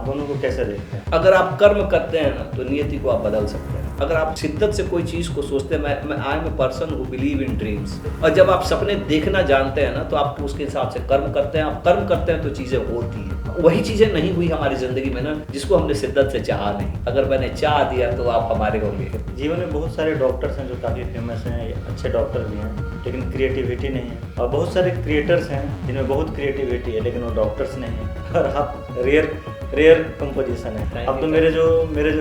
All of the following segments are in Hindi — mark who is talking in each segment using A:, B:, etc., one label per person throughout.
A: आप दोनों को कैसे देखते हैं?
B: अगर आप कर्म करते हैं ना तो नियति को आप बदल सकते हैं। अगर आप शिद्दत से कोई चीज़ को सोचते हैं, मैं I am a person who believe in dreams, और जब आप सपने देखना जानते हैं ना तो आप उसके हिसाब से कर्म करते हैं। आप कर्म करते हैं तो चीज़ें होती हैं। वही चीज़ें नहीं हुई हमारी ज़िंदगी में ना जिसको हमने शिद्दत से चाहा नहीं। अगर मैंने चाह दिया तो आप हमारे होंगे।
A: जीवन में बहुत सारे डॉक्टर्स हैं जो काफ़ी फेमस हैं, अच्छे डॉक्टर भी हैं, लेकिन क्रिएटिविटी नहीं है। और बहुत सारे क्रिएटर्स हैं जिनमें बहुत क्रिएटिविटी है लेकिन वो डॉक्टर्स नहीं हैं। और आप रेयर कंपोजिशन है। अब तो मेरे जो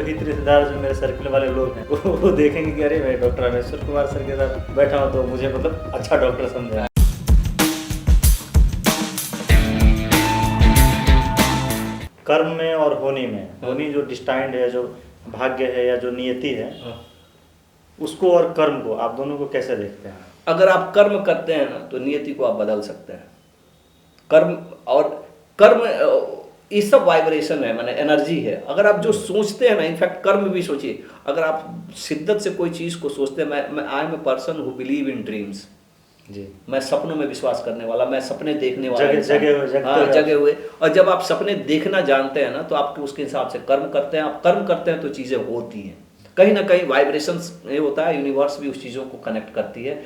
A: हित रिश्तेदार जो मेरे सर्कल वाले लोग हैं वो देखेंगे कि अरे मैं डॉक्टर रामेश्वर कुमार सर के साथ बैठा हूँ तो मुझे मतलब अच्छा डॉक्टर समझा। कर्म में और होनी में, होनी जो डिस्टाइंड है, जो भाग्य है या जो नियति है, उसको और कर्म को आप दोनों को कैसे देखते हैं?
B: अगर आप कर्म करते हैं ना तो नियति को आप बदल सकते हैं। कर्म ये सब वाइब्रेशन है, माने एनर्जी है। अगर आप जो सोचते हैं ना, इनफैक्ट कर्म भी सोचिए। अगर आप शिद्दत से कोई चीज़ को सोचते हैं, मैं I am a person who believe in dreams
A: जी,
B: मैं सपनों में विश्वास करने वाला, मैं सपने देखने वाला,
A: जगे हुए।
B: और जब आप सपने देखना जानते हैं ना तो आप उसके हिसाब से कर्म करते हैं। आप कर्म करते हैं तो चीज़ें होती हैं। कहीं ना कहीं वाइब्रेशंस ये होता है, यूनिवर्स भी उस चीज़ों को कनेक्ट करती है।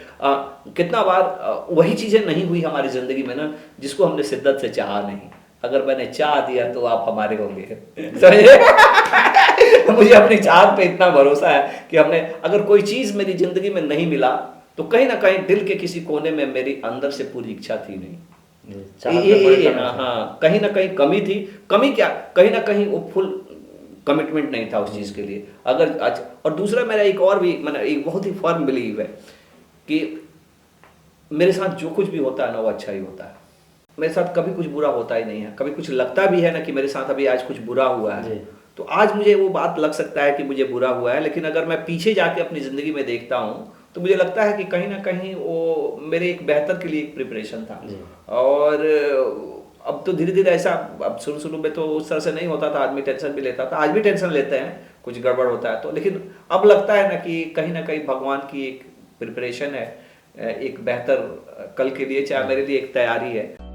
B: कितना बार वही चीज़ें नहीं हुई हमारी ज़िंदगी में ना जिसको हमने शिद्दत से चाहा नहीं। अगर मैंने चाह दिया तो आप हमारे होंगे। समझे? मुझे अपनी चाहत पे इतना भरोसा है कि हमने, अगर कोई चीज़ मेरी ज़िंदगी में नहीं मिला तो कहीं ना कहीं दिल के किसी कोने में मेरी अंदर से पूरी इच्छा थी नहीं। हाँ, कहीं ना कहीं कमी थी। कमी क्या, कहीं ना कहीं वो फुल कमिटमेंट नहीं था उस चीज़ के लिए। अगर आज, और दूसरा मेरा एक और भी मैंने एक बहुत ही फर्म बिलीव है कि मेरे साथ जो कुछ भी होता है ना वो अच्छा ही होता है। मेरे साथ कभी कुछ बुरा होता ही नहीं है। कभी कुछ लगता भी है ना कि मेरे साथ अभी आज कुछ बुरा हुआ है तो आज मुझे वो बात लग सकता है कि मुझे बुरा हुआ है, लेकिन अगर मैं पीछे जाके अपनी ज़िंदगी में देखता हूँ तो मुझे लगता है कि कहीं ना कहीं वो मेरे एक बेहतर के लिए एक प्रिपरेशन था। और अब तो धीरे धीरे ऐसा, अब शुरू में तो उस तरह से नहीं होता था, आदमी टेंशन भी लेता था, आज भी टेंशन लेते हैं कुछ गड़बड़ होता है तो, लेकिन अब लगता है ना कि कहीं ना कहीं भगवान की एक प्रिपरेशन है, एक बेहतर कल के लिए, चाहे मेरे लिए एक तैयारी है।